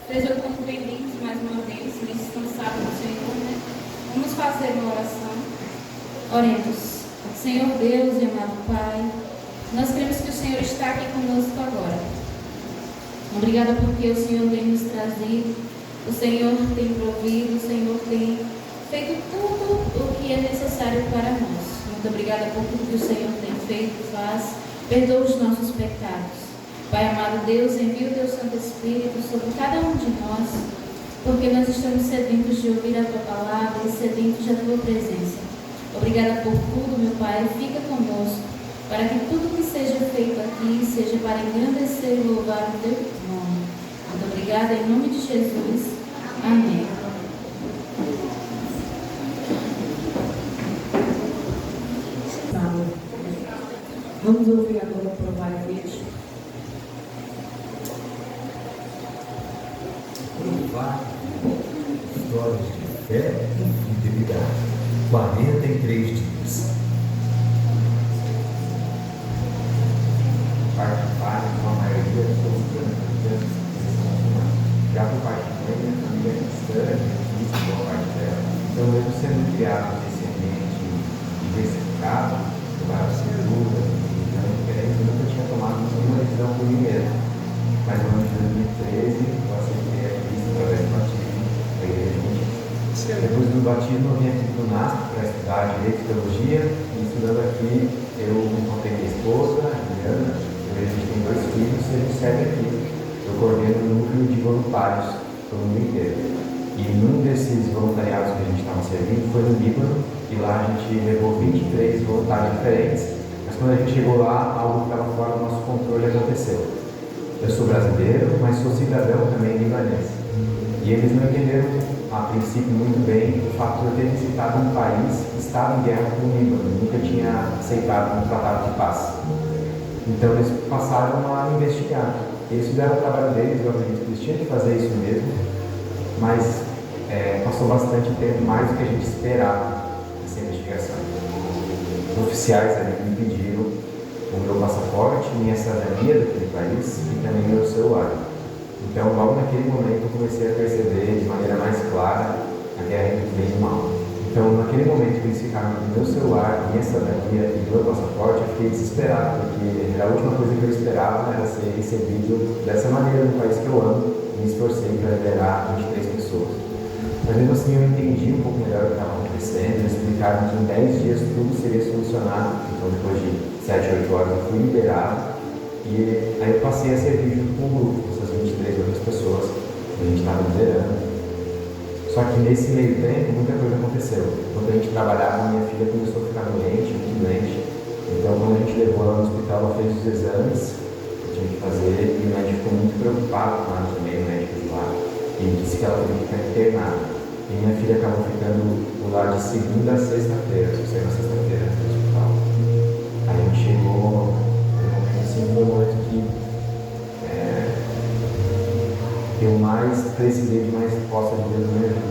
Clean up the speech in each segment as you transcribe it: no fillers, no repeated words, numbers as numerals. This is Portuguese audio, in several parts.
Sejam todos bem-vindos mais uma vez, nesse sábado do Senhor, né? Vamos fazer uma oração. Oremos. Senhor Deus e amado Pai, nós cremos que o Senhor está aqui conosco agora. Obrigada porque o Senhor tem nos trazido, o Senhor tem provido, o Senhor tem feito tudo o que é necessário para nós. Muito obrigada por tudo que o Senhor tem feito e faz. Perdoa os nossos pecados. Pai amado Deus, envia o Teu Santo Espírito sobre cada um de nós, porque nós estamos sedentos de ouvir a Tua palavra e sedentos da Tua presença. Obrigada por tudo, meu Pai, fica conosco, para que tudo que seja feito aqui seja para engrandecer e louvar o Teu nome. Muito obrigada, em nome de Jesus. Amém. Vamos ouvir agora o provável vídeo. Histórias de fé e fidelidade. 43 dias. Parte de pai, a maioria dos cristãos, já por parte de mãe, minha família é cristã, existe boa parte dela. Então, mesmo sendo criado nesse ambiente diversificado, várias culturas, religiões diferentes, eu nunca tinha tomado nenhuma decisão por mim mesmo. Mas no ano de 2013, eu aceitei a Cristo através do batismo da Igreja Adventista. Depois do batismo, eu vim aqui para o NASP para estudar Direito e Teologia, e estudando aqui, eu encontrei minha esposa, a Juliana. A gente tem 2 filhos e a gente segue aqui. Eu coordeno um núcleo de voluntários pelo mundo inteiro. E num desses voluntariados que a gente estava servindo foi no Líbano, e lá a gente levou 23 voluntários diferentes. Mas quando a gente chegou lá, algo que estava fora do nosso controle aconteceu. Eu sou brasileiro, mas sou cidadão também libanês. E eles não entenderam, a princípio, muito bem o fato de eu ter visitado um país que estava em guerra com o Líbano, nunca tinha aceitado um tratado de paz. Então eles passaram a investigar. Eles fizeram o trabalho deles, eu acredito que eles tinham que fazer isso mesmo, mas passou bastante tempo, mais do que a gente esperava essa investigação. Os oficiais ali me pediram o meu passaporte, minha cidadania daquele país e também meu celular. Então, logo naquele momento, eu comecei a perceber de maneira mais clara a guerra entre o bem e o mal. Então, naquele momento que eles ficaram com o meu celular, minha cidadania e meu passaporte, eu fiquei desesperado, porque a última coisa que eu esperava era ser recebido dessa maneira no país que eu amo, e me esforcei para liberar 23 pessoas. Mas mesmo assim, eu entendi um pouco melhor o que estava acontecendo, eles explicaram que em 10 dias tudo seria solucionado. Então, depois de 7, 8 horas, eu fui liberado, e aí eu passei a servir junto com o grupo, essas 23 outras pessoas que a gente estava liderando. Só que nesse meio tempo, muita coisa aconteceu. Quando a gente trabalhava, minha filha começou a ficar doente, muito doente. Então, quando a gente levou ela no hospital, ela fez os exames que tinha que fazer, e o médico ficou muito preocupado com ela também, o médico de lá. E disse que ela teria que ficar internada. E minha filha acabou ficando lá de segunda a sexta-feira, saiu na sexta-feira no hospital. Aí a gente chegou, assim, foi um momento que eu mais precisei de mais resposta de Deus na minha vida.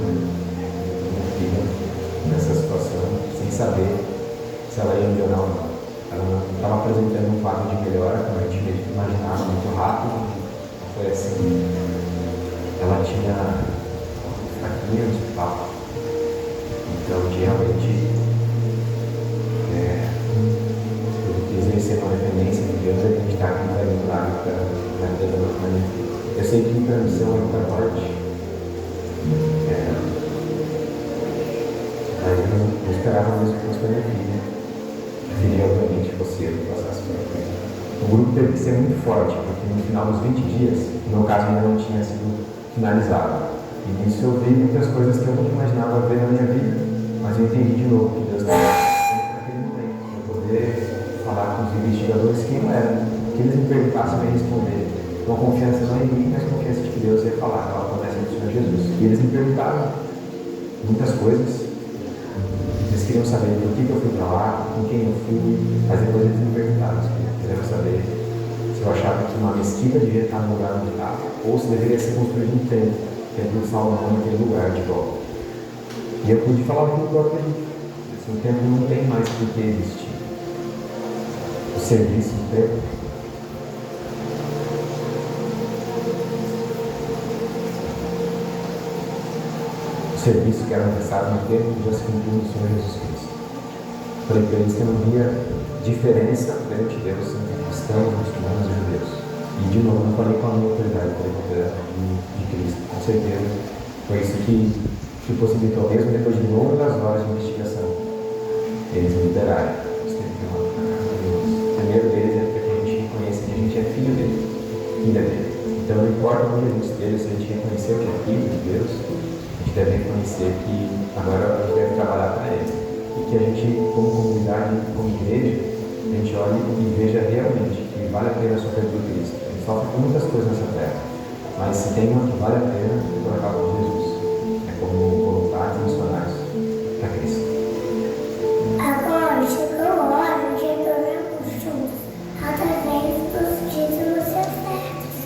Minha filha, nessa situação, sem saber se ela ia melhorar ou não. Ela estava apresentando um quadro de melhora, como a gente imaginava, muito rápido. Foi assim, ela tinha fraquinha no hospital. Então, realmente, eu quis exercer uma dependência de Deus, a gente está aqui para ajudar na vida da nossa família. Eu sei que para a missão é muita parte. Mas eu não esperava mesmo que fosse para minha filha. Eu queria, obviamente, que você passasse por aqui. O grupo teve que ser muito forte, porque no final dos 20 dias, no meu caso, ainda não tinha sido finalizado. E nisso eu vi muitas coisas que eu nunca imaginava ver na minha vida, mas eu entendi de novo que Deus estava naquele momento, para poder falar com os investigadores quem eu era, que eles me perguntassem e responder. Uma confiança não em mim, mas confiança de que Deus ia falar, aquela promessa do Senhor Jesus. E eles me perguntaram muitas coisas. Eles queriam saber por que eu fui para lá, com quem eu fui, mas depois eles me perguntaram, quiseram saber se eu achava que uma mesquita devia estar no lugar onde estava, ou se deveria ser construído um templo de Salomão naquele lugar de volta. E eu pude falar aquilo que eu acredito. Assim, o templo não tem mais por que existir. O serviço do templo. O serviço que era necessário no templo já se cumpriu no Senhor Jesus Cristo. Falei para eles que eu não via diferença perante Deus entre cristãos, muçulmanos e judeus. E de novo, não falei com a minha autoridade, falei com a autoridade de Cristo. Com certeza, foi isso que possibilitou, mesmo depois de longas horas de investigação, eles me liberarem. O primeiro deles é porque a gente reconhece que a gente é filho dele, filha dele. Então, não importa onde a gente esteja, se a gente reconhecer que é filho de Deus, a gente deve reconhecer que agora a gente deve trabalhar para ele. E que a gente, como comunidade, como igreja, a gente olhe e veja realmente que vale a pena sofrer por Cristo. A gente sofre com muitas coisas nessa terra, mas se tem uma que vale a pena, é por causa de Jesus. É como voluntários missionários para Cristo. Agora chegou a hora de adorarmos juntos, através dos dízimos e ofertas.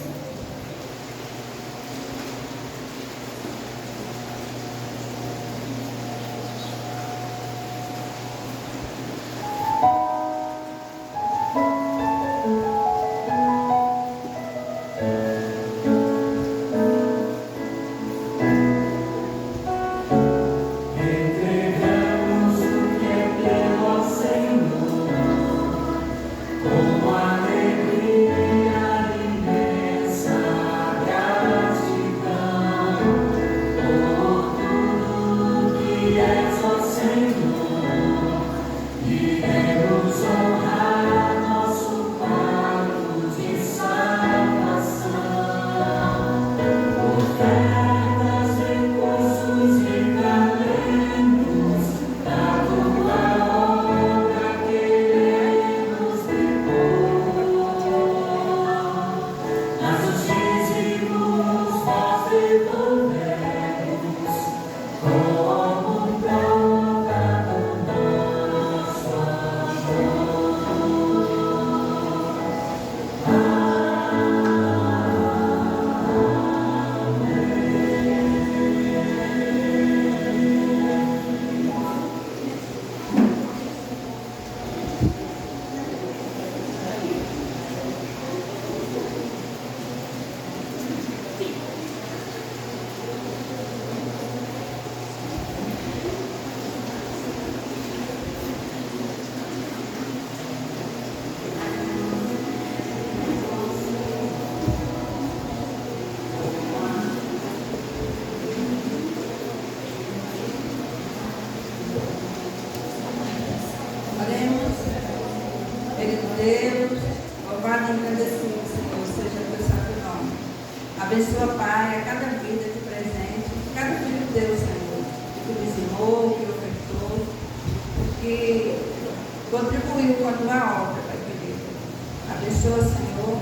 Deus, louvado e agradecido, Senhor, seja o teu santo nome. Abençoa, Pai, a cada vida aqui presente, cada filho de Deus, Senhor, que dizimou, que ofertou, que contribuiu com a tua obra, Pai querido. Abençoa, Senhor,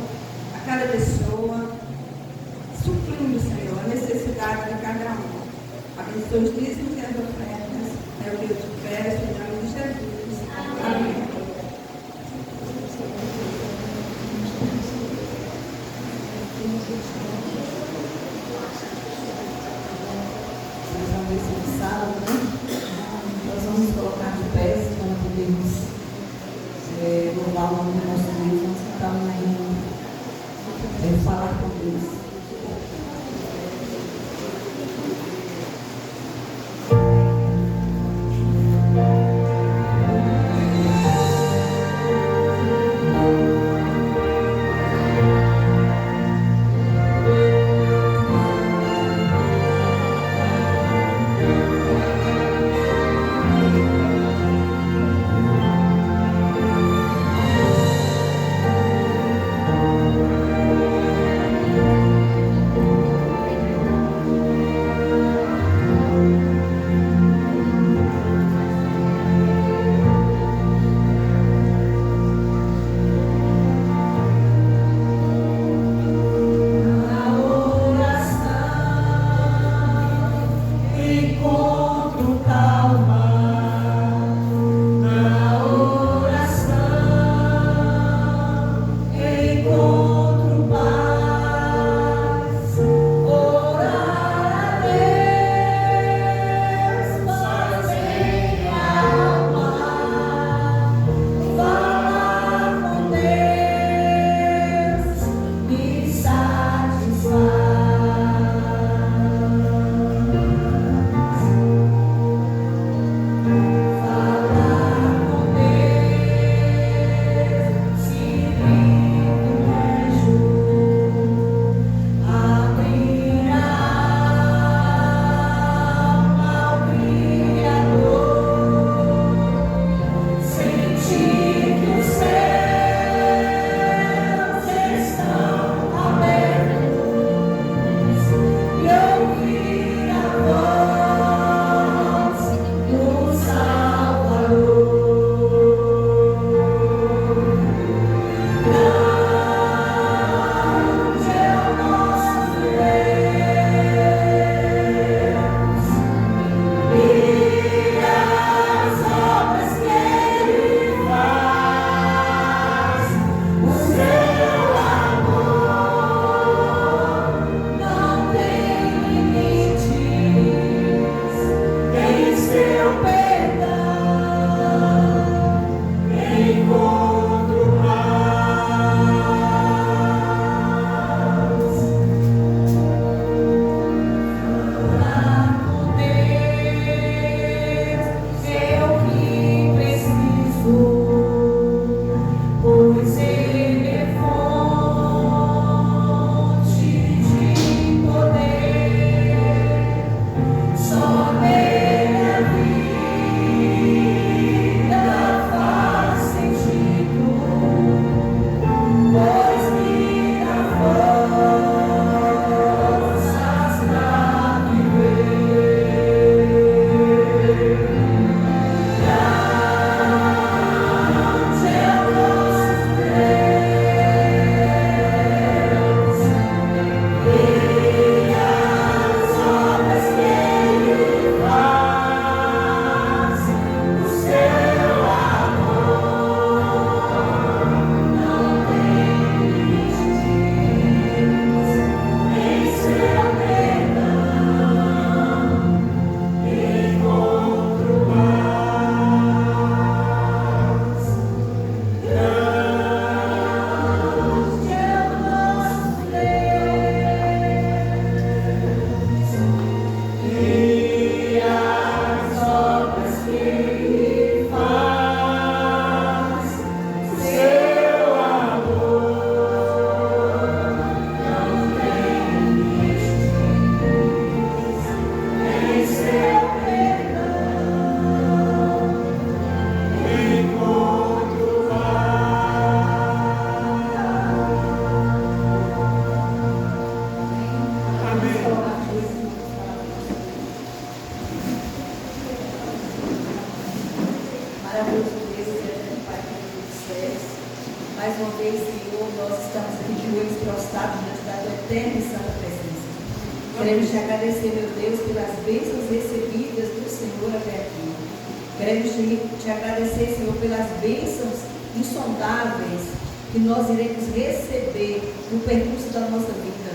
a cada pessoa, suprindo, Senhor, a necessidade de cada um. Abençoa os dízimos e as ofertas, é o que eu te peço, em nome de Jesus. Amém. Nós vamos ver se sábado, né? Nós vamos colocar de pé para podermos louvar o nome do nosso Deus. Nós estamos aí falar com Deus. Queremos te agradecer, meu Deus, pelas bênçãos recebidas do Senhor até aqui. Queremos te agradecer, Senhor, pelas bênçãos insondáveis que nós iremos receber no percurso da nossa vida,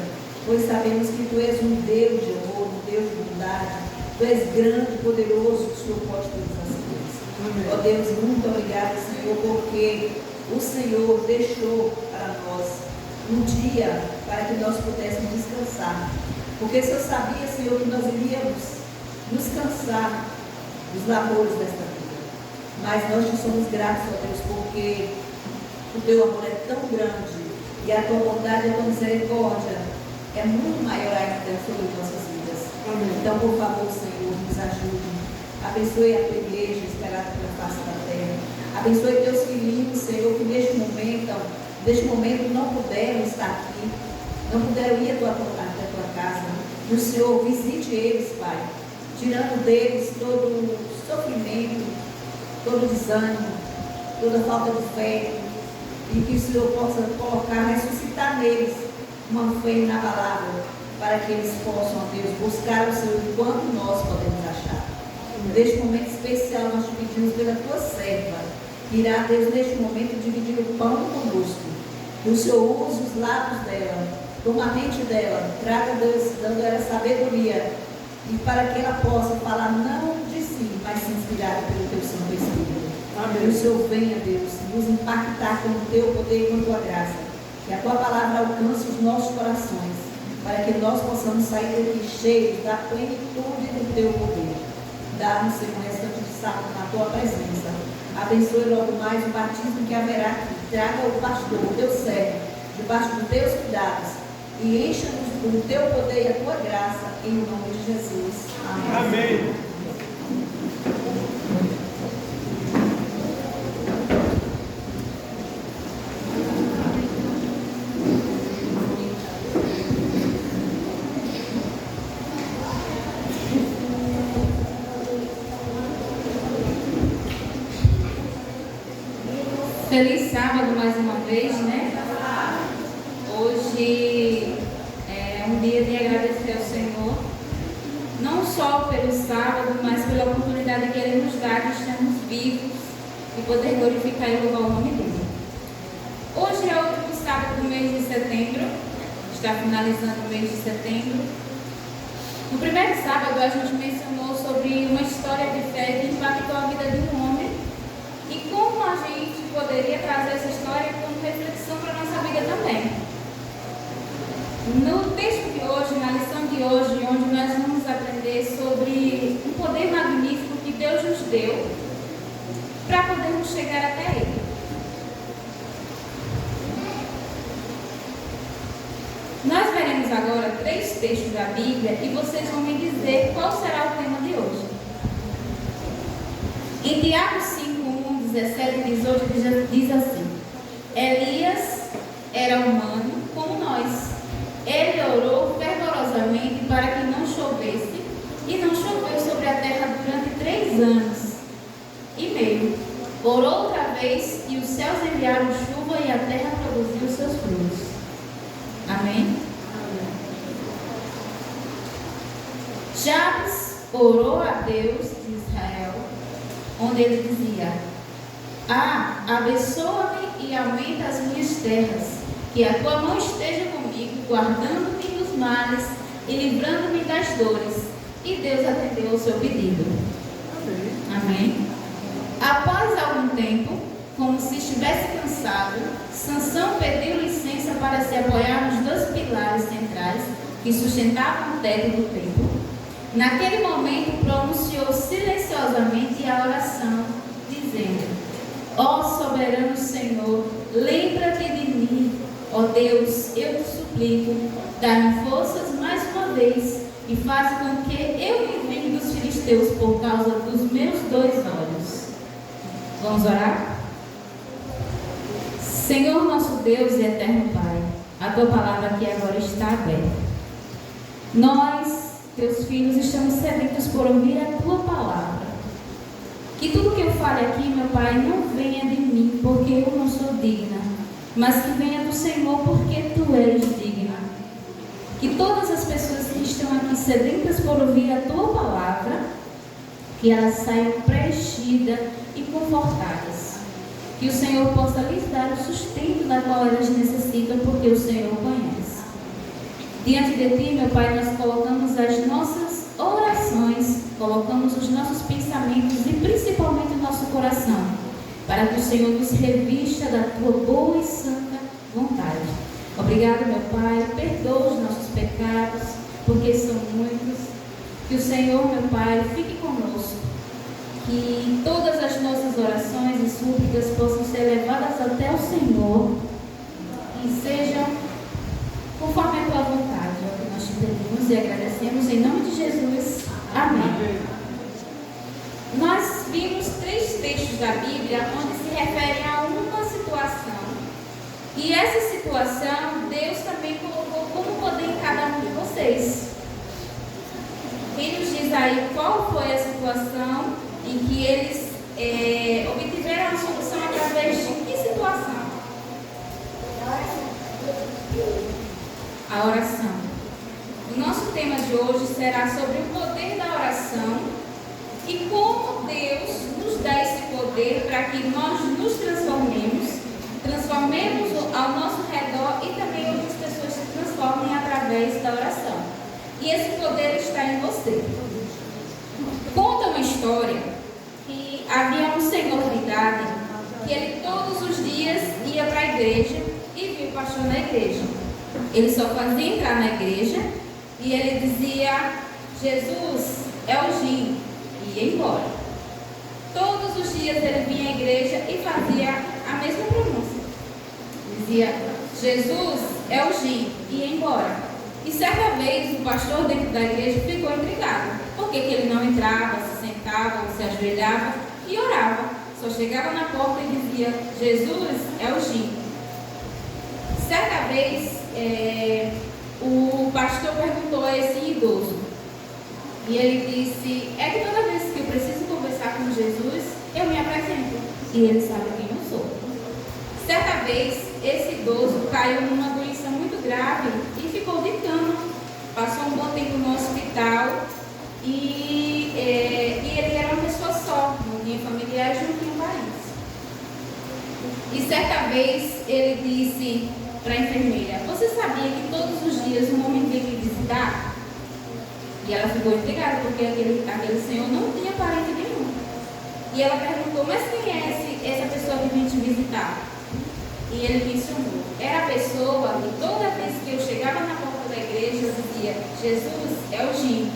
pois sabemos que Tu és um Deus de amor, um Deus de bondade, Tu és grande, poderoso, o Senhor pode todas as coisas. Ó Deus, muito obrigada, Senhor, porque o Senhor deixou para nós um dia para que nós pudéssemos descansar. Porque o Senhor sabia, Senhor, que nós iríamos nos cansar dos labores desta vida. Mas nós te somos gratos, ó Deus, porque o Teu amor é tão grande e a Tua bondade e a Tua misericórdia é muito maior ainda sobre nossas vidas. Amém. Então, por favor, Senhor, nos ajude. Abençoe a Tua igreja espalhada pela face da terra. Abençoe Teus filhinhos, Senhor, que neste momento não puderam estar aqui, não puderam ir até a Tua casa. Que o Senhor visite eles, Pai, tirando deles todo o sofrimento, todo o desânimo, toda a falta de fé, e que o Senhor possa colocar, ressuscitar neles uma fé inabalável, para que eles possam, ó Deus, buscar o Senhor enquanto nós podemos achar. Neste momento especial, nós te pedimos pela Tua serva, que irá, Deus, neste momento, dividir o pão conosco. Que o Senhor use os lábios dela, toma a mente dela, traga, Deus, dando ela sabedoria, e para que ela possa falar não de si, mas se inspirada pelo Teu Santo Espírito. Que o Senhor venha, Deus, nos impactar com o Teu poder e com a Tua graça. Que a Tua palavra alcance os nossos corações, para que nós possamos sair daqui cheios da plenitude do Teu poder. Dá-nos, Senhor, um restante de sábado na Tua presença. Abençoe logo mais o batismo que haverá aqui. Traga o pastor, o Teu servo, debaixo dos Teus cuidados, e encha-nos com o Teu poder e a Tua graça, em nome de Jesus. Amém. Amém. Feliz sábado mais uma vez, né? Hoje é um dia de agradecer ao Senhor, não só pelo sábado, mas pela oportunidade que Ele nos dá de estarmos vivos e poder glorificar e louvar o nome dEle. Hoje é o último sábado do mês de setembro, está finalizando o mês de setembro. No primeiro sábado a gente mencionou sobre uma história de fé que impactou a vida de um homem e como a gente poderia trazer essa história como reflexão para a nossa vida também. No texto de hoje, na lição de hoje, onde nós vamos aprender sobre um poder magnífico que Deus nos deu para podermos chegar até Ele. Nós veremos agora 3 textos da Bíblia e vocês vão me dizer qual será o tema de hoje. Em Tiago 5, 17 e 18 diz assim: Elias era humano como nós. Ele orou fervorosamente para que não chovesse, e não choveu sobre a terra durante 3 anos e meio. Orou outra vez, e os céus enviaram chuva, e a terra produziu seus frutos. Amém? Jabes orou a Deus de Israel, onde ele dizia: abençoa-me e aumenta as minhas terras, que a tua mão esteja comigo, guardando-me dos males e livrando-me das dores. E Deus atendeu ao seu pedido. Amém? Após algum tempo, como se estivesse cansado, Sansão pediu licença para se apoiar nos 2 pilares centrais que sustentavam o teto do templo. Naquele momento, pronunciou silenciosamente a oração, dizendo: Ó soberano Senhor, lembra-te de mim. Ó Deus, eu te suplico, dá-me forças mais uma vez e faz com que eu me vingue dos filisteus por causa dos meus 2 olhos. Vamos orar? Senhor nosso Deus e eterno Pai, a Tua palavra aqui agora está aberta. Nós, Teus filhos, estamos sedentos por ouvir a Tua palavra. Que tudo que eu fale aqui, meu Pai, não venha de mim, porque eu não sou digna, mas que venha do Senhor, porque Tu és digna. que todas as pessoas que estão aqui sedentas por ouvir a tua palavra, que elas saiam preenchidas e confortadas. Que o Senhor possa lhes dar o sustento da qual elas necessitam, porque o Senhor conhece. Diante de Ti, meu Pai, nós colocamos as nossas orações, colocamos os nossos pensamentos e principalmente o nosso coração, para que o Senhor nos revista da Tua boa e santa vontade. Obrigado, meu Pai, perdoa os nossos pecados, porque são muitos. Que o Senhor, meu Pai, fique conosco. Que todas as nossas orações e súplicas possam ser levadas até o Senhor e sejam conforme a Tua vontade. É o que nós te pedimos e agradecemos em nome de Jesus. Amém. Nós vimos 3 textos da Bíblia onde se referem a uma situação. E essa situação, Deus também colocou como poder em cada um de vocês. Quem nos diz aí qual foi a situação em que eles obtiveram a solução através de que situação? A oração. O nosso tema de hoje será sobre o poder da oração e como Deus nos dá esse poder para que nós nos transformemos ao nosso redor e também outras pessoas se transformem através da oração. E esse poder está em você. Conta uma história que havia um senhor de idade que ele todos os dias ia para a igreja e via o pastor na igreja. Ele só fazia entrar na igreja e ele dizia: Jesus é o Gin, e ia embora. Todos os dias ele vinha à igreja e fazia a mesma pronúncia. Dizia: Jesus é o Gin, e ia embora. E certa vez o pastor dentro da igreja ficou intrigado. Por que ele não entrava, se sentava, se ajoelhava e orava? Só chegava na porta e dizia: Jesus é o Gin. Certa vez o pastor perguntou a esse idoso. E ele disse: é que toda vez que eu preciso conversar com Jesus, eu me apresento. E ele sabe quem eu sou. Certa vez, esse idoso caiu numa doença muito grave e ficou de cama. Passou um bom tempo no hospital e ele era uma pessoa só, não tinha familiares, não tinha parentes. E certa vez ele disse para a enfermeira: você sabia que todos os dias um homem vem me visitar? E ela ficou intrigada, porque aquele senhor não tinha parente nenhum. E ela perguntou: mas quem é essa pessoa que vem te visitar? E ele mencionou: era a pessoa que toda vez que eu chegava na porta da igreja, eu dizia: Jesus é o Gin.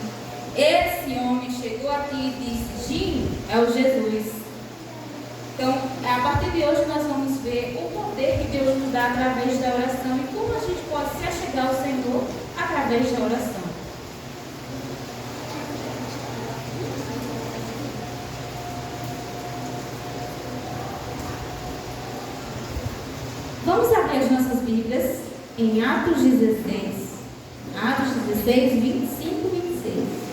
Esse homem chegou aqui e disse: Gin é o Jesus. Então, a partir de hoje nós vamos ver o poder que Deus nos dá através da oração e como a gente pode se achegar ao Senhor através da oração. Vamos abrir as nossas Bíblias em Atos 16. Atos 16, 25 e 26.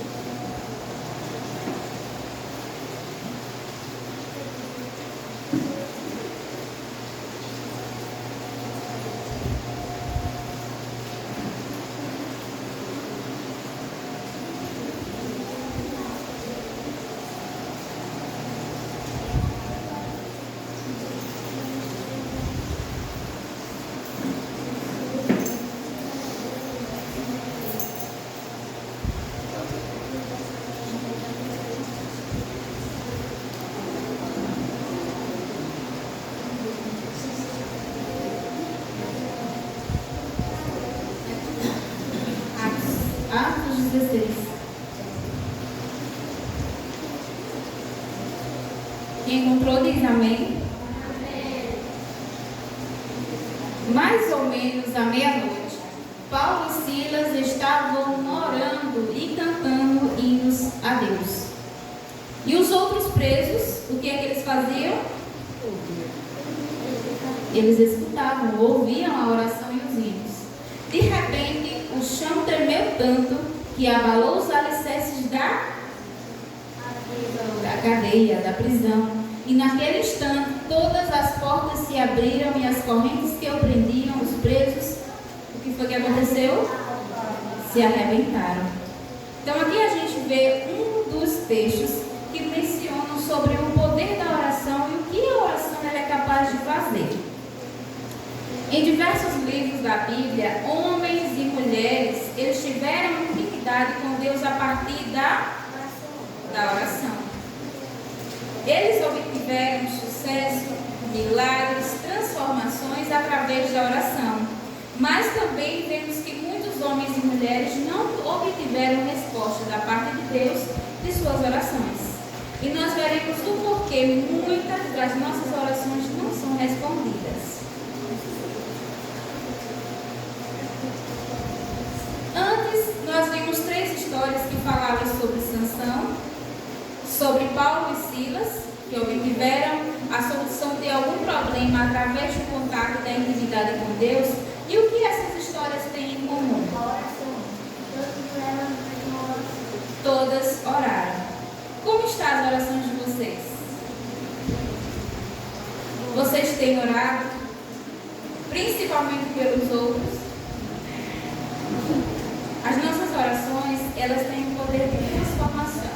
Atos 16. Quem encontrou diz amém. Mais ou menos à meia-noite, Paulo e Silas estavam orando e cantando hinos a Deus. E os outros presos, o que é que eles faziam? Eles escutavam, ouviam a oração e os hinos. De repente, o chão tremeu tanto que abalou os alicerces da cadeia, da prisão. E naquele instante, todas as portas se abriram e as correntes que o prendiam, os presos, o que foi que aconteceu? se arrebentaram. Então aqui a gente vê um dos textos que mencionam sobre o poder da oração e o que a oração ela é capaz de fazer. Em diversos livros da Bíblia, homens e mulheres, eles tiveram intimidade com Deus a partir da oração. Eles obtiveram sucesso, milagres, transformações através da oração. Mas também vemos que muitos homens e mulheres não obtiveram resposta da parte de Deus de suas orações. E nós veremos o porquê muitas das nossas orações não são respondidas. Antes, nós vimos 3 histórias que falavam sobre Sansão, sobre Paulo e Silas, que obtiveram a solução de algum problema através do contato e da intimidade com Deus. E o que essas histórias têm em comum? Todas oraram. Como estão as orações de vocês? Vocês têm orado? Principalmente pelos outros? As nossas orações, elas têm o poder de transformação.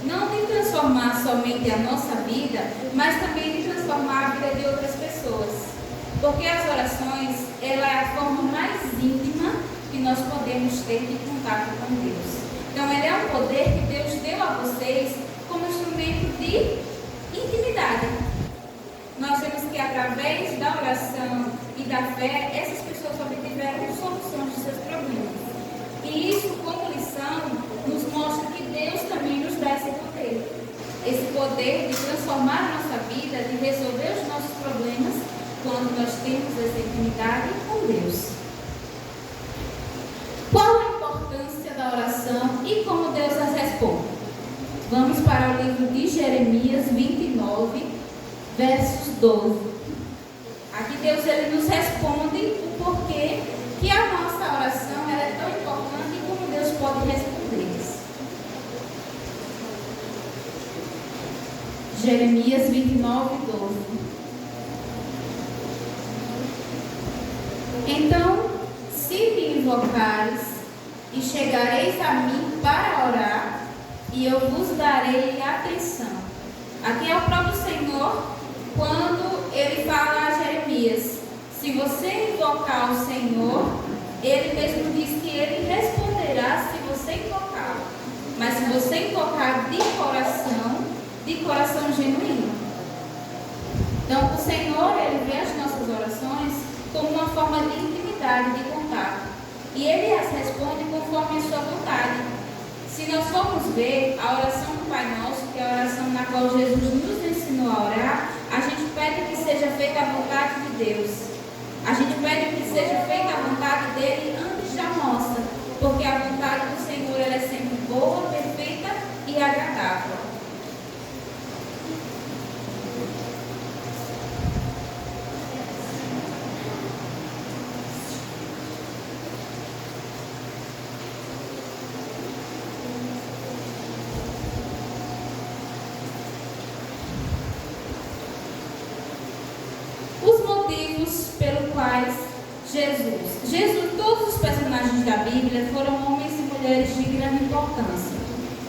Não de transformar somente a nossa vida, mas também de transformar a vida de outras pessoas. Porque as orações, ela é a forma mais íntima que nós podemos ter de contato com Deus. Então, ele é um poder que Deus deu a vocês como instrumento de intimidade. Nós vemos que através da oração e da fé, essas pessoas obtiveram soluções de seus problemas. E isso, como lição, nos mostra que Deus também nos dá esse poder de transformar a nossa vida, de resolver os nossos problemas, quando nós temos essa intimidade com Deus. Qual a importância da oração e como Deus as responde? Vamos para o livro de Jeremias 29, versos 12. Aqui Deus ele nos responde o porquê que a nossa oração ela é tão importante e como Deus pode responder-lhes. Jeremias 29, 12. Então, se me invocares e chegareis a mim para orar, e eu vos darei atenção. Aqui é o próprio Senhor, quando ele fala a Jeremias, se você invocar o Senhor, ele mesmo diz que ele responderá se você invocá-lo. Mas se você invocar de coração genuíno. Então, o Senhor, ele vê as nossas orações como uma forma de intimidade, de contato. E ele as responde conforme a sua vontade. Se nós formos ver a oração do Pai Nosso, que é a oração na qual Jesus nos ensinou a orar, a gente pede que seja feita a vontade de Deus. A gente pede que seja feita a vontade dele antes da nossa, porque a vontade do Senhor ela é sempre boa, perfeita e agradável. Pelo quais Jesus, todos os personagens da Bíblia foram homens e mulheres de grande importância.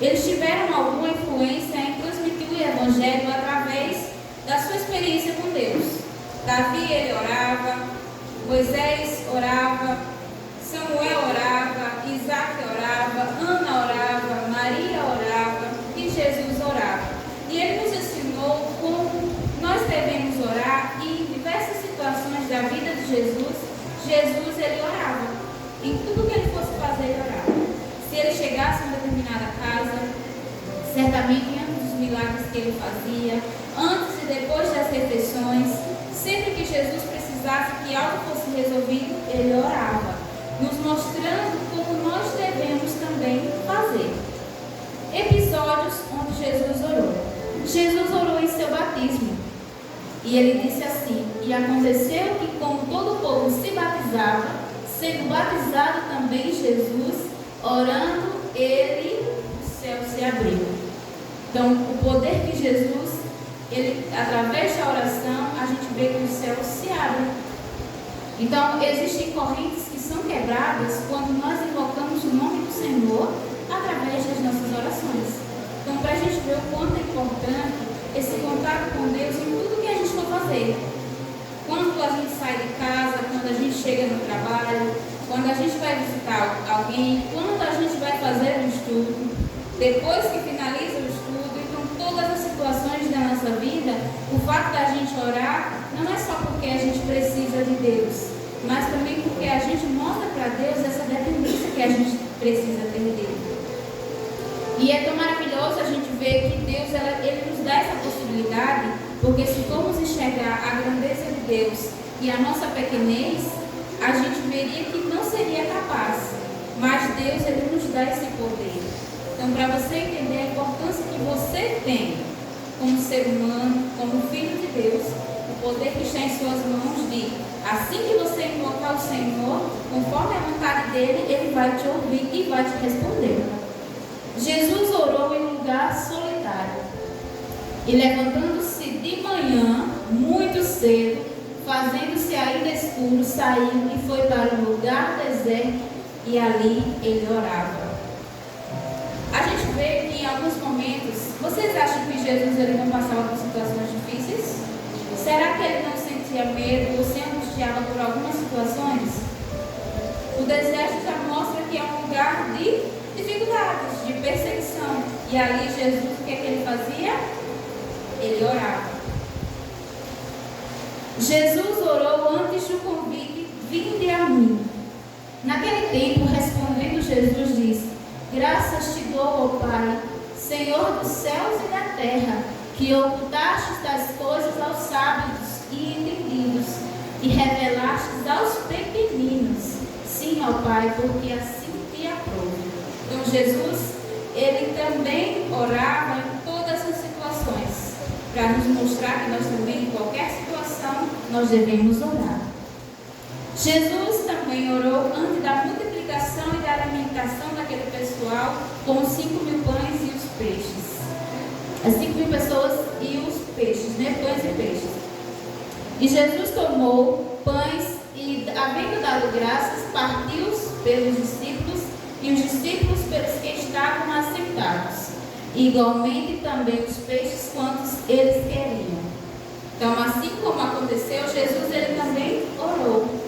Eles tiveram alguma influência em transmitir o Evangelho através da sua experiência com Deus. Davi, ele orava, Moisés orava, Samuel orava, Isaac orava, Ana orava, Maria orava e Jesus orava. E ele nos ensinou como nós devemos orar e em diversas situações da vida de Jesus ele orava. Em tudo que ele fosse fazer, ele orava. Se ele chegasse em uma determinada casa, certamente antes dos milagres que ele fazia, antes e depois das refeições, sempre que Jesus precisasse que algo fosse resolvido, ele orava, nos mostrando como nós devemos também fazer. Episódios onde Jesus orou. Jesus orou em seu batismo. E ele disse assim: e aconteceu que, como todo o povo se batizava, sendo batizado também Jesus, orando ele, o céu se abriu. Então, o poder de Jesus, ele, através da oração, a gente vê que o céu se abre. Então, existem correntes que são quebradas quando nós invocamos o nome do Senhor através das nossas orações. Então, para a gente ver o quanto é importante esse contato com Deus em tudo que a gente for fazer. Quando a gente sai de casa, quando a gente chega no trabalho, quando a gente vai visitar alguém, quando a gente vai fazer um estudo, depois que finaliza o estudo, então todas as situações da nossa vida, o fato da gente orar não é só porque a gente precisa de Deus, mas também porque a gente mostra para Deus essa dependência que a gente precisa ter dele. E é tão maravilhoso a gente ver que Deus, Ele nos dá essa possibilidade, porque se formos enxergar a grandeza de Deus e a nossa pequenez, a gente veria que não seria capaz, mas Deus, Ele nos dá esse poder. Então, para você entender a importância que você tem como ser humano, como filho de Deus, o poder que está em suas mãos de, assim que você invocar o Senhor, conforme a vontade dEle, Ele vai te ouvir e vai te responder. Jesus orou em lugar solitário e levantando-se de manhã, muito cedo, fazendo-se ainda escuro, saiu e foi para um lugar deserto e ali ele orava. A gente vê que em alguns momentos, vocês acham que Jesus ele não passava por situações difíceis? Será que ele não sentia medo ou se angustiava por algumas situações? O deserto já mostra que é um lugar de dificuldades, de perseguição. E ali Jesus, o que é que ele fazia? Ele orava. Jesus orou antes do convite, vinde a mim. Naquele tempo, respondendo Jesus, disse: graças te dou, ó Pai, Senhor dos céus e da terra, que ocultastes das coisas aos sábios e entendidos, e revelastes aos pequeninos. Sim, ó Pai, porque assim te aprouve. Então Jesus, ele também orava em todas as situações, para nos mostrar que nós também, em qualquer situação, nós devemos orar. Jesus também orou antes da multiplicação e da alimentação daquele pessoal com os 5.000 pães e os peixes. As 5.000 pessoas e os peixes, né? Pães e peixes. E Jesus tomou pães e, havendo dado graças, partiu-os pelos discípulos e os discípulos pelos que estavam assentados. E igualmente também os peixes quantos eles queriam. Então, assim como aconteceu, Jesus ele também orou.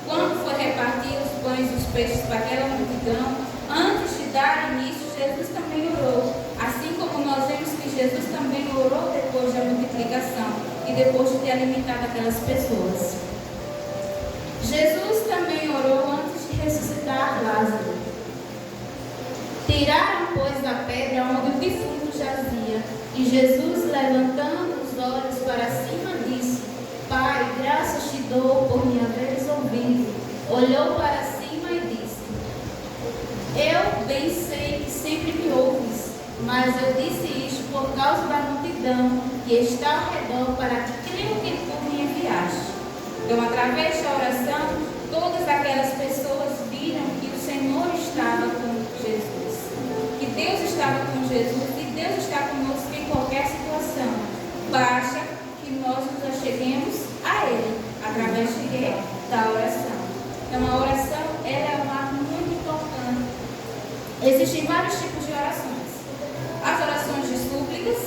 Quando foi repartir os pães e os peixes para aquela multidão, antes de dar início, Jesus também orou. Assim como nós vemos que Jesus também orou depois da multiplicação e depois de ter alimentado aquelas pessoas. Jesus também orou antes de ressuscitar Lázaro. Tiraram, pois, da pedra onde o defunto jazia, e Jesus, levantando os olhos para cima, disse: Pai, graças te dou por me haveres ouvido. Olhou para cima e disse: Eu bem sei que sempre me ouves, mas eu disse isto por causa da multidão que está ao redor, para que creiam que tu me enviaste. Então, através da oração, todas aquelas pessoas viram que o Senhor estava com Jesus. Que Deus estava com Jesus e Deus está conosco em qualquer situação. Basta que nós nos acheguemos a Ele, através de quê? Da oração. Então a oração ela é um ato muito importante. Existem vários tipos de orações. As orações de súplicas,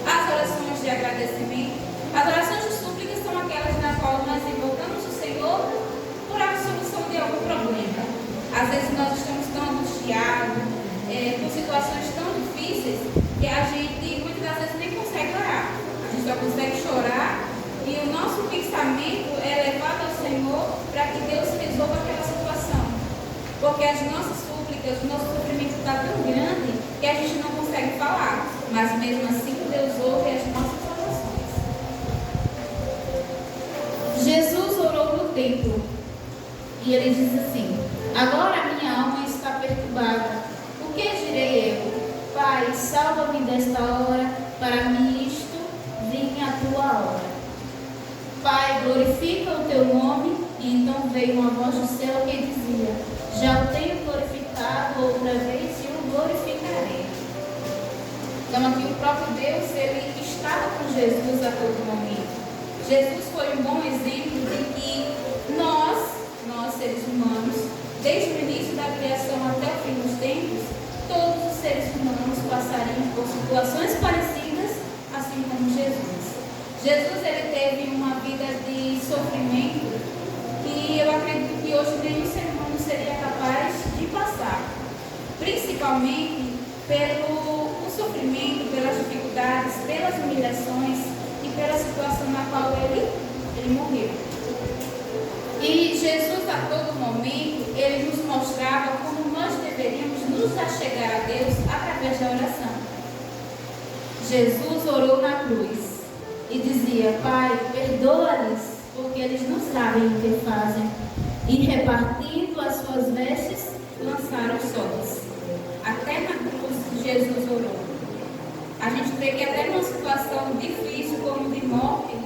as orações de agradecimento. As orações de súplicas são aquelas na qual nós invocamos o Senhor por a solução de algum problema. Às vezes nós estamos tão angustiados, com situações tão difíceis, que a gente muitas das vezes nem consegue orar. A gente só consegue chorar e o nosso pensamento é levado ao Senhor para que Deus resolva aquela situação. Porque as nossas súplicas, o nosso sofrimento está tão grande que a gente não consegue falar. Mas mesmo assim Deus ouve as nossas orações. Jesus orou no templo e ele diz assim: agora minha alma está perturbada. O que direi eu? Pai, salva-me desta hora, para mim isto vinha a tua hora. Pai, glorifica o teu nome. E então veio uma voz do céu que dizia: já o tenho glorificado outra vez e o glorificarei. Então aqui o próprio Deus, ele estava com Jesus a todo momento. Jesus foi um bom exemplo de que nós nós, seres humanos, desde o início da criação até o fim dos tempos, todos os seres humanos passariam por situações parecidas, assim como Jesus. Jesus, ele teve uma vida de sofrimento que eu acredito que hoje nenhum ser humano seria capaz de passar. Principalmente pelo sofrimento, pelas dificuldades, pelas humilhações e pela situação na qual ele morreu. E Jesus, a todo momento, ele nos mostrava como nós deveríamos nos achegar a Deus através da oração. Jesus orou na cruz e dizia: Pai, perdoa-lhes, porque eles não sabem o que fazem. E repartindo as suas vestes, lançaram solas. Até na cruz Jesus orou. A gente vê que até numa situação difícil como de morte,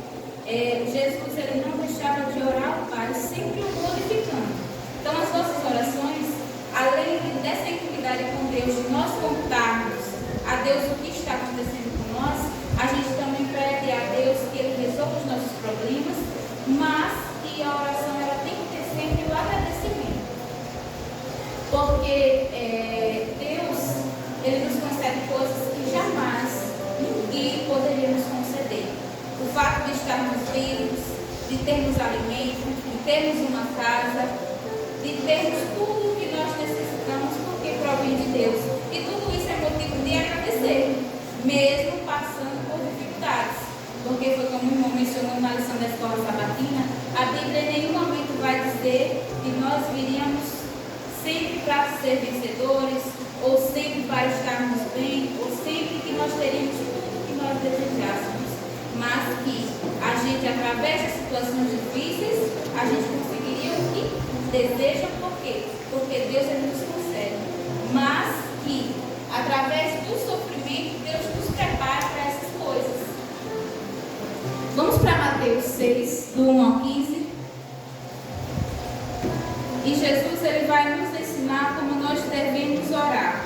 Jesus ele não deixava de orar ao Pai, sempre o glorificando. Então as nossas orações, além dessa intimidade com Deus, de nós contarmos a Deus o que está acontecendo com nós, a gente também pede a Deus que Ele resolva os nossos problemas, mas que a oração ela tem que ter sempre o agradecimento. Porque Deus, Ele nos concede coisas que jamais ninguém poderia nos conceder. O fato de estarmos vivos, de termos alimento, de termos uma casa, de termos tudo o que nós necessitamos, porque provém de Deus. E tudo isso é motivo de agradecer, mesmo passando por dificuldades. Porque foi como o irmão mencionou na lição da escola sabatina, a Bíblia em nenhum momento vai dizer que nós viríamos sempre para ser vencedores, ou sempre para estarmos bem, ou sempre que nós teríamos tudo o que nós desejássemos. Mas que a gente, através de situações difíceis, a gente conseguiria o que deseja. Por quê? Porque Deus ele nos concede. Mas que, através do sofrimento, Deus nos prepara para essas coisas. Vamos para Mateus 6, do 1 ao 15. E Jesus ele vai nos ensinar como nós devemos orar.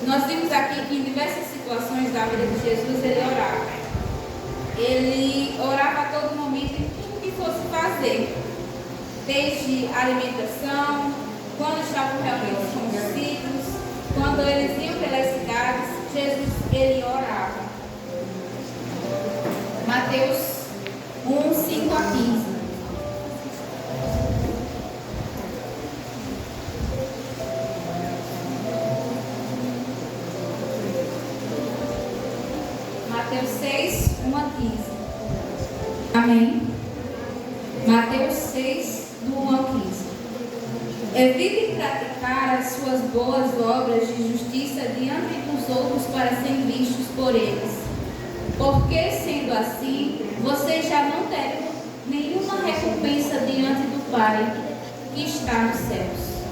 Nós vimos aqui que em diversas situações da vida de Jesus ele orava. Ele orava a todo momento em tudo que fosse fazer, desde a alimentação, quando estavam reunidos com os discípulos, quando eles iam pelas cidades, Jesus ele orava. Mateus 1, 5 a 15. Mateus 6, 1 a 15. Amém? Mateus 6, do 1 ao 15. Evite praticar as suas boas obras de justiça diante dos outros para serem vistos por eles. Porque, sendo assim, vocês já não terão nenhuma recompensa diante do Pai que está nos céus.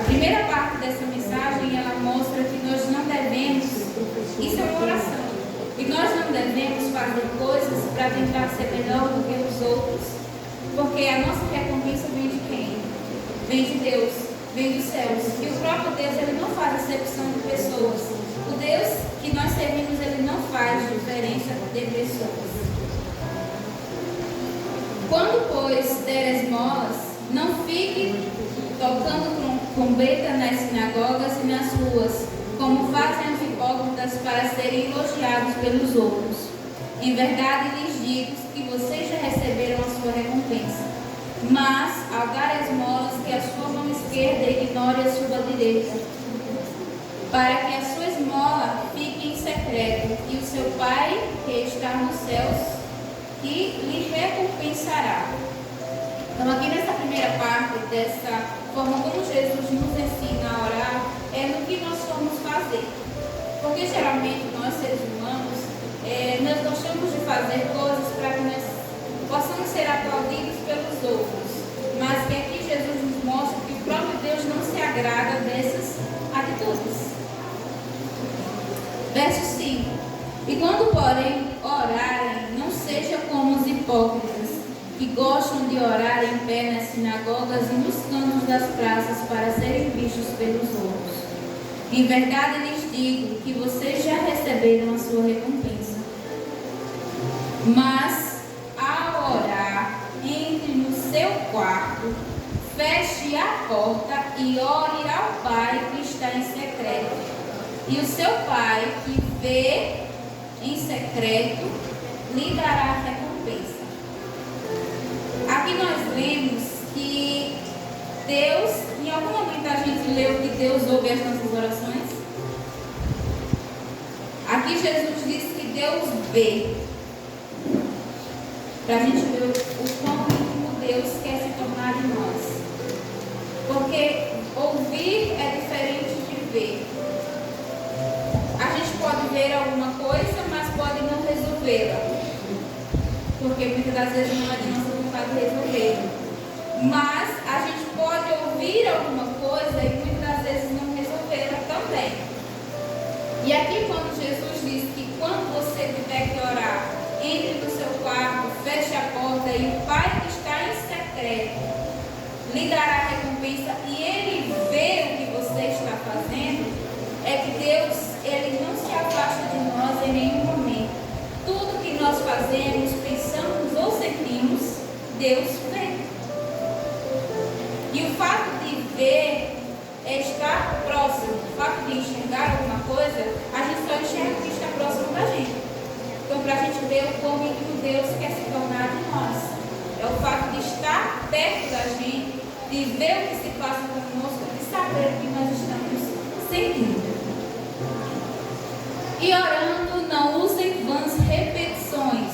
A primeira parte dessa mensagem, ela mostra que nós não devemos, isso é uma oração, e nós não devemos fazer coisas para tentar ser melhor do que os outros, porque a nossa recompensa vem de quem? Vem de Deus, vem dos céus. E o próprio Deus, ele não faz acepção de pessoas. O Deus que nós servimos, ele não faz diferença de pessoas. Quando, pois, der esmolas, não fique tocando trombeta nas sinagogas e nas ruas, como fazem os hipócritas para serem elogiados pelos outros. Em verdade lhes digo que vocês já receberam a sua recompensa. Mas, ao dar esmolas, que a sua mão esquerda ignore a sua direita, para que a sua esmola fique em secreto, e o seu Pai, que está nos céus, que lhe recompensará. Então, aqui nessa primeira parte, dessa forma como Jesus nos ensina a orar, é no que nós vamos fazer. Porque geralmente nós, seres humanos, nós gostamos de fazer coisas para que nós possamos ser aplaudidos pelos outros. Mas que aqui Jesus nos mostra que o próprio Deus não se agrada dessas atitudes. Verso 5. E quando, porém, orarem, não seja como os hipócritas, que gostam de orar em pé nas sinagogas e nos cantos das praças para serem vistos pelos outros. Em verdade lhes digo que vocês já receberam a sua recompensa. Mas, ao orar, entre no seu quarto, porta e ore ao Pai que está em secreto. E o seu Pai que vê em secreto lhe dará a recompensa. Aqui nós lemos que Deus, em algum momento a gente leu que Deus ouve as nossas orações. Aqui Jesus diz que Deus vê. Para a gente ver o quão íntimo Deus quer se tornar em nós. Porque ouvir é diferente de ver. A gente pode ver alguma coisa, mas pode não resolvê-la. Porque muitas das vezes não é de nossa vontade resolvê-la. Mas a gente pode ouvir alguma coisa e muitas das vezes não resolvê-la também. E aqui quando Jesus diz que quando você tiver que orar, entre no seu quarto, feche a porta e o Pai que está em secreto lhe dará a recompensa e Ele vê o que você está fazendo, é que Deus, Ele não se afasta de nós em nenhum momento. Tudo que nós fazemos, pensamos ou sentimos, Deus vê. E o fato de ver é estar próximo. O fato de enxergar alguma coisa, a gente só enxerga o que está próximo da gente. Então, para a gente ver o quão íntimo Deus quer se tornar de nós. É o fato de estar perto da gente, de ver o que se passa conosco, de saber o que nós estamos sentindo. E orando, não usem vãs repetições,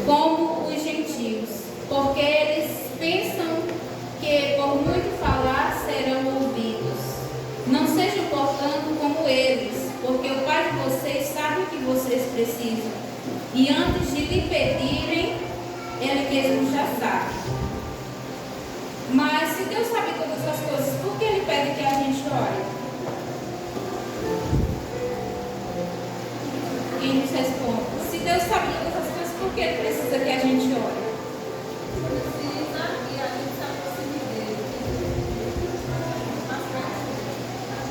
como os gentios, porque eles pensam que por muito falar serão ouvidos. Não sejam, portanto, como eles, porque o Pai de vocês sabe o que vocês precisam. E antes de lhe pedirem, Ele mesmo já sabe. Mas se Deus sabe todas essas coisas, por que Ele pede que a gente ore? Quem nos responde? Se Deus sabe todas essas coisas, por que Ele precisa que a gente ore?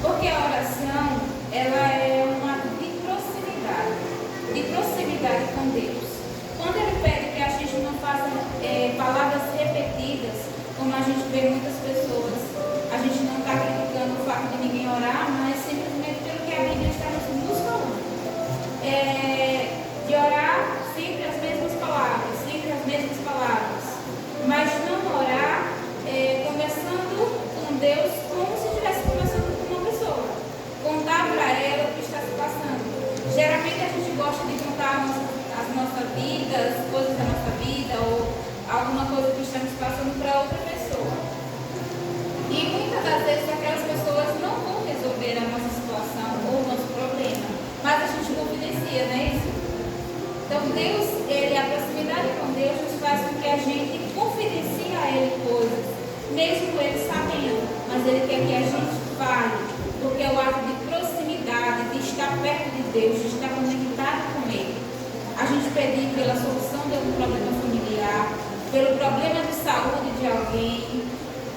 Porque a oração, ela é um ato de proximidade com Deus. Quando Ele pede que a gente não faça palavras repetidas, como a gente vê muitas pessoas, a gente não está criticando o fato de ninguém orar, mas simplesmente pelo que a Bíblia está nos falando. De orar sempre as mesmas palavras, mas não orar conversando com Deus como se estivesse conversando com uma pessoa. Contar para ela o que está se passando. Geralmente a gente gosta de contar as nossas vidas, coisas da nossa vida ou alguma coisa que estamos passando para outra pessoa. E muitas das vezes aquelas pessoas não vão resolver a nossa situação ou o nosso problema, mas a gente confidencia, não é isso? Então Deus, a proximidade com Deus nos faz com que a gente confidencie a Ele coisas, mesmo Ele sabendo, mas Ele quer que a gente fale, porque é o ato de proximidade, de estar perto de Deus, de estar conectado com Ele. A gente pedir pela solução de algum problema familiar, pelo problema de saúde de alguém,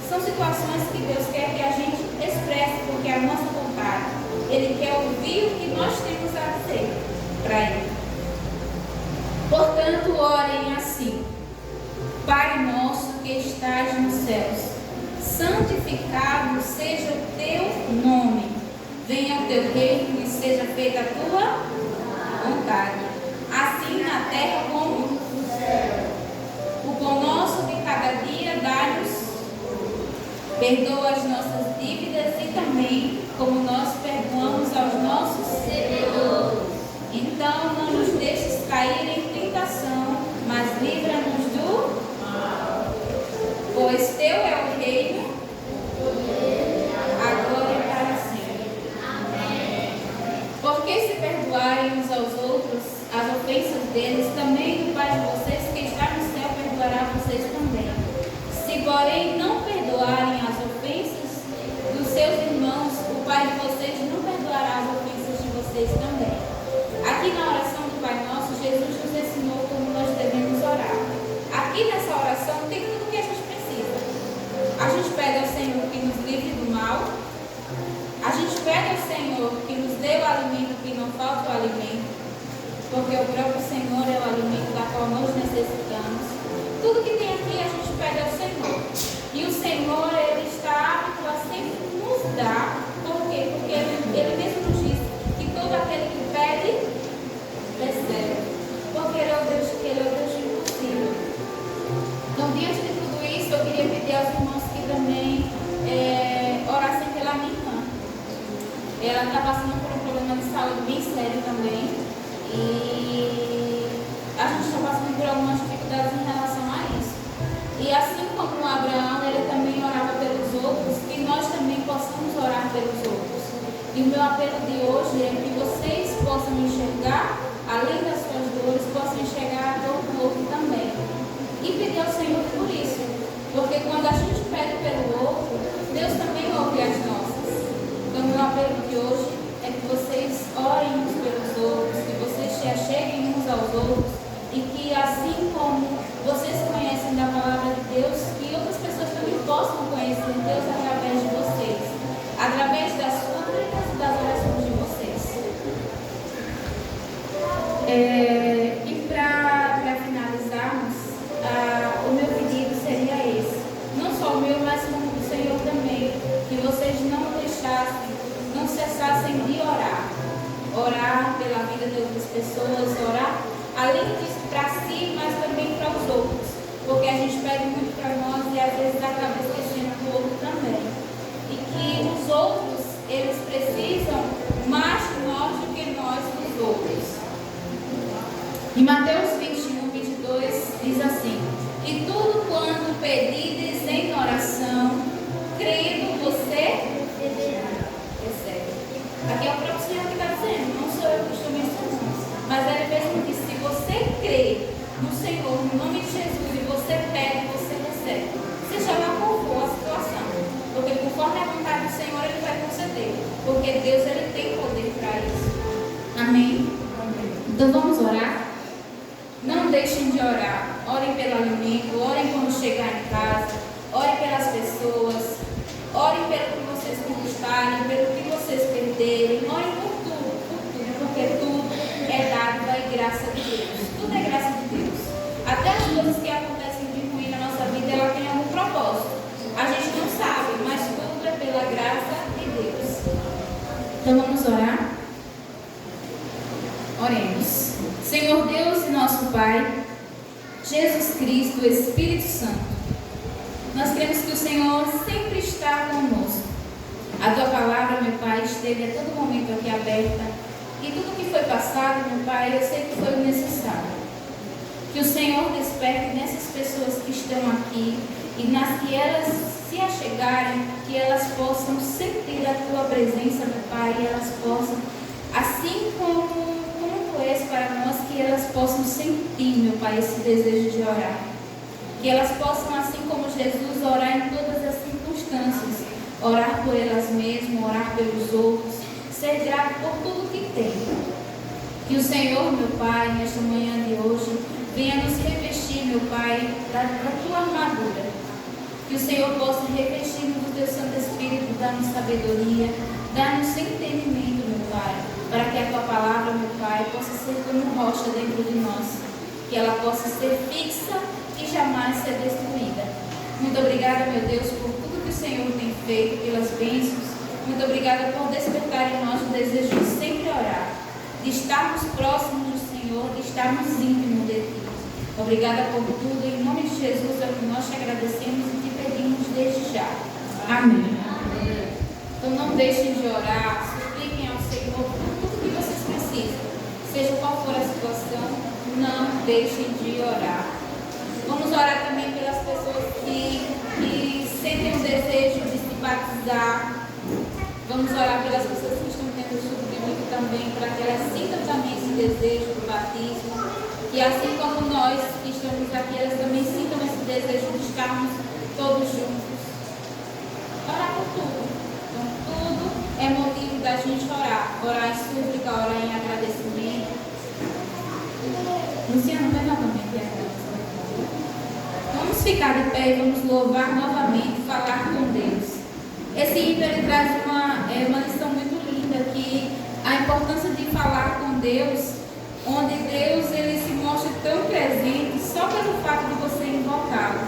são situações que Deus quer que a gente expresse, porque é a nossa vontade. Ele quer ouvir o que nós temos a dizer para Ele. Portanto, orem assim: Pai nosso que estás nos céus, santificado seja o teu nome. Venha o teu reino e seja feita a tua vontade, assim na terra como no céu. O pão nosso de cada dia dá-nos. Perdoa as nossas dívidas e também como nós perdoamos aos nossos devedores. Então não nos deixes cair em tentação, mas livra-nos do mal. Pois teu é o reino, a glória para sempre. Amém. Porque se perdoarem uns aos outros as ofensas deles, também o Pai de vocês que está no céu perdoará vocês também. Se porém não perdoarem as ofensas dos seus irmãos, o Pai de vocês não perdoará as ofensas de vocês também. Aqui na oração do Pai Nosso, Jesus nos ensinou como nós devemos orar. Aqui nessa oração tem tudo o que a gente precisa. A gente pede ao Senhor que nos livre do mal. A gente pede ao Senhor que nos dê o alimento, que não falte o alimento. Porque o próprio Senhor é o alimento da qual nós necessitamos. Tudo que tem aqui a gente pede ao Senhor. E o Senhor, Ele está apto a sempre nos dar. Por quê? Porque Ele mesmo nos diz que todo aquele que pede, recebe. Porque Ele é o Deus do impossível. Então, diante de tudo isso, eu queria pedir aos irmãos que também orassem pela minha irmã. Ela está passando por um problema de saúde bem sério também. E a gente está passando por algumas dificuldades em relação a isso. E assim como Abraão, ele também orava pelos outros, que nós também possamos orar pelos outros. E o meu apelo de hoje é que vocês possam enxergar, além das suas dores, possam enxergar a dor do outro também. E pedir ao Senhor por isso. Porque quando a gente pede pelo outro, Deus também ouve as nossas. Então, o meu apelo de hoje é que vocês orem uns pelos outros, que vocês se acheguem uns aos outros e que, assim como vocês conhecem da palavra de Deus, que outras pessoas também possam conhecer Deus através de vocês, através das súplicas e das orações de vocês. E para finalizarmos, o meu pedido seria esse. Não só o meu, mas como do Senhor também. Que vocês não deixassem, não cessassem de orar. Orar pela vida de outras pessoas, orar além disso para si, mas também para os outros. Porque a gente pede muito para nós e às vezes acaba esquecendo do outro também. E que os outros, eles precisam mais de nós do que nós dos outros. Em Mateus 21, 22, diz assim: e tudo quanto pedides em oração, crendo você recebe. Aqui é o próprio Senhor que está dizendo, não sou eu que estou mencionando. Mas Ele mesmo disse: se você crê no Senhor, no nome de Jesus, e você pede, você recebe. Seja lá qual for a situação. Porque conforme a vontade do Senhor, Ele vai conceder. Porque Deus, Ele tem poder para isso. Amém? Então vamos orar? Não deixem de orar. Orem pelo alimento, orem quando chegar em casa, orem pelas pessoas, orem pelo que vocês conquistarem, pelo que vocês perderem, orem por tudo, porque tudo é dádiva e graça de Deus. Tudo é graça de Deus. Até as coisas que acontecem de ruim na nossa vida, ela tem algum propósito. A gente não sabe, mas tudo é pela graça de Deus. Então vamos orar? Oremos. Senhor Deus e nosso Pai, Jesus Cristo, Espírito Santo, nós cremos que o Senhor sempre está conosco. A Tua palavra, meu Pai, esteve a todo momento aqui aberta. E tudo que foi passado, meu Pai, eu sei que foi o necessário. Que o Senhor desperte nessas pessoas que estão aqui e nas que elas se achegarem, que elas possam sentir a Tua presença, meu Pai, e elas possam, assim como Tu és para nós, que elas possam sentir, meu Pai, esse desejo de orar. Que elas possam, assim como Jesus, orar em todas as circunstâncias. Orar por elas mesmas, orar pelos outros, ser grato por tudo que tem. Que o Senhor, meu Pai, nesta manhã de hoje, venha nos revestir, meu Pai, da Tua armadura. Que o Senhor possa revestir-nos do Teu Santo Espírito, dar-nos sabedoria, dar-nos entendimento, meu Pai, para que a Tua palavra, meu Pai, possa ser como rocha dentro de nós. Que ela possa ser fixa e jamais ser destruída. Muito obrigada, meu Deus, por tudo que o Senhor tem feito, pelas bênçãos. Muito obrigada por despertar em nós o desejo de sempre orar, de estarmos próximos do Senhor, de estarmos íntimos de Ti. Obrigada por tudo, em nome de Jesus é o que nós te agradecemos e te pedimos desde já. Amém. Então não deixem de orar, supliquem ao Senhor por tudo que vocês precisam. Seja qual for a situação, não deixem de orar. Vamos orar também pelas pessoas que sentem o desejo de se batizar. Vamos orar pelas pessoas que estão tendo sofrimento também, para que elas sintam também esse desejo do batismo. E assim como nós que estamos aqui, elas também sintam esse desejo de estarmos todos juntos. Orar por tudo. Então, tudo é motivo da gente orar. Orar em súplica, orar em agradecimento. Luciano, vai novamente aqui. Vamos ficar de pé e vamos louvar novamente, falar com Deus. Esse hino ele traz uma lição muito linda, que a importância de falar com Deus, onde Deus ele se mostra tão presente só pelo fato de você invocá-lo.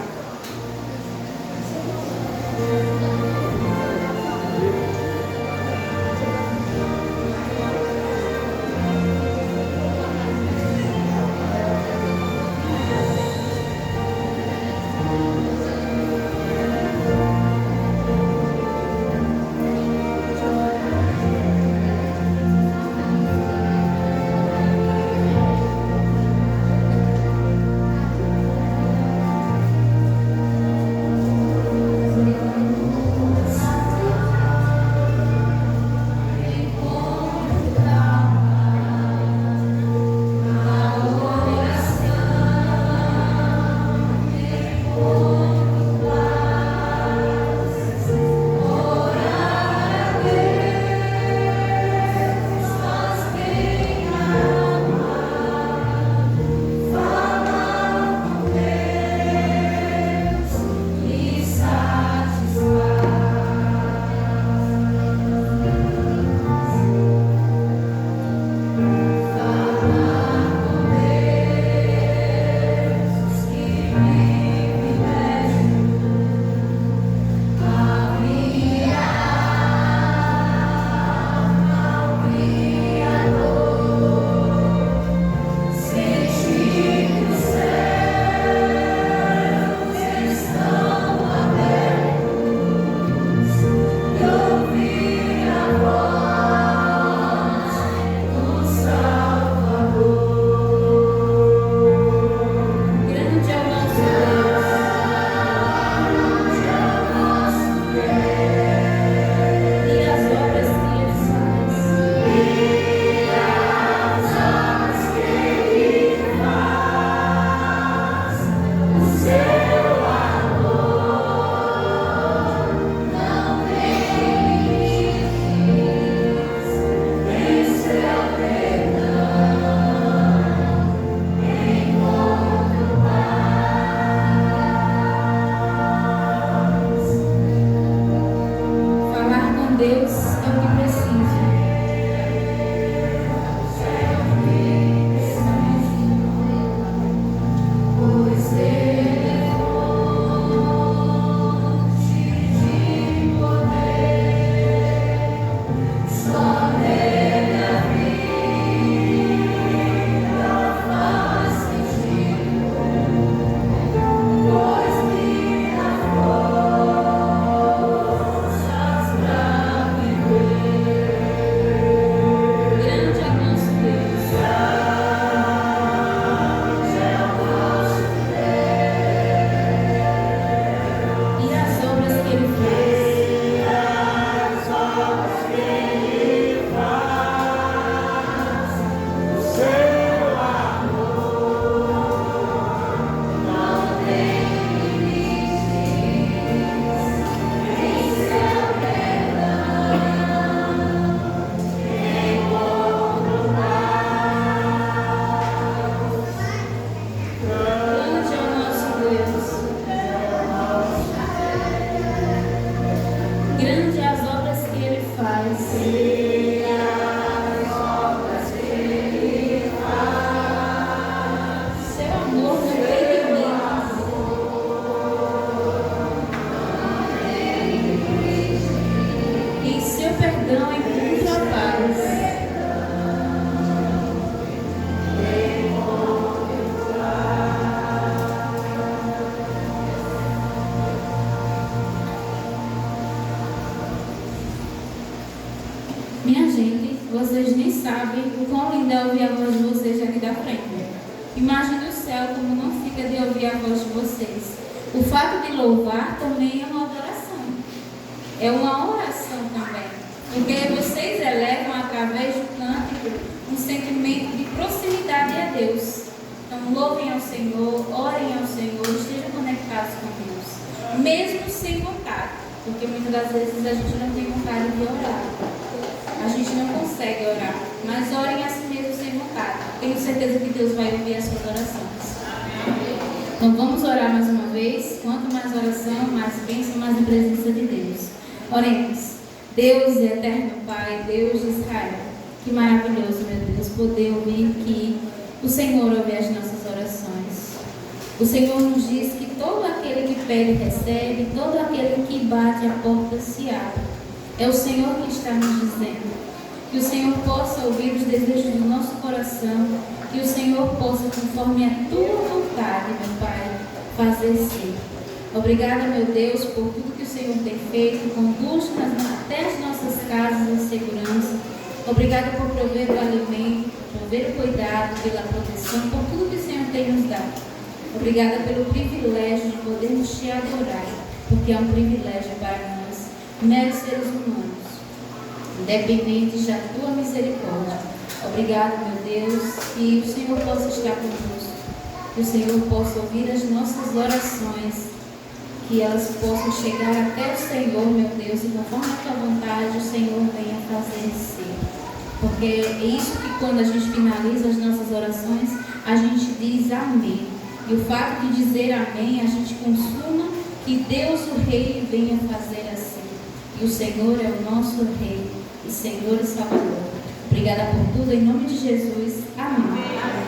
grande é as obras que Ele faz. Seu amor não tem limite. E seu perdão encontra a paz. Minha gente, vocês nem sabem o quão lindo é ouvir a voz de vocês aqui da frente. Imagine o céu como não fica de ouvir a voz de vocês. O fato de louvar também é uma adoração. É uma oração também. Porque vocês elevam através do cântico um sentimento de proximidade a Deus. Então louvem ao Senhor, orem ao Senhor, estejam conectados com Deus. Mesmo sem vontade. Porque muitas das vezes a gente não tem vontade de orar. A gente não consegue orar, mas orem a si mesmo sem vontade. Tenho certeza que Deus vai ouvir as suas orações. Então vamos orar mais uma vez. Quanto mais oração, mais bênção, mais a presença de Deus. Oremos. Deus e eterno Pai, Deus de Israel, que maravilhoso, meu Deus, poder ouvir que o Senhor ouve as nossas orações. O Senhor nos diz que todo aquele que pede recebe, todo aquele que bate a porta se abre. É o Senhor que está nos dizendo. Que o Senhor possa ouvir os desejos do nosso coração. Que o Senhor possa, conforme a tua vontade, meu Pai, fazer ser. Obrigada, meu Deus, por tudo que o Senhor tem feito. Conduz-nos até as nossas casas em segurança. Obrigada por prover o alimento, por prover o cuidado, pela proteção, por tudo que o Senhor tem nos dado. Obrigada pelo privilégio de podermos te adorar, porque é um privilégio para nós, meros seres humanos, dependentes da tua misericórdia. Obrigado, meu Deus, que o Senhor possa estar conosco, que o Senhor possa ouvir as nossas orações, que elas possam chegar até o Senhor, meu Deus, e conforme a tua vontade, o Senhor venha fazer ser. Porque é isso que quando a gente finaliza as nossas orações, a gente diz amém. E o fato de dizer amém, a gente consuma que Deus, o Rei, venha fazer assim. E o Senhor é o nosso Rei e Senhor e Salvador. Obrigada por tudo, em nome de Jesus. Amém.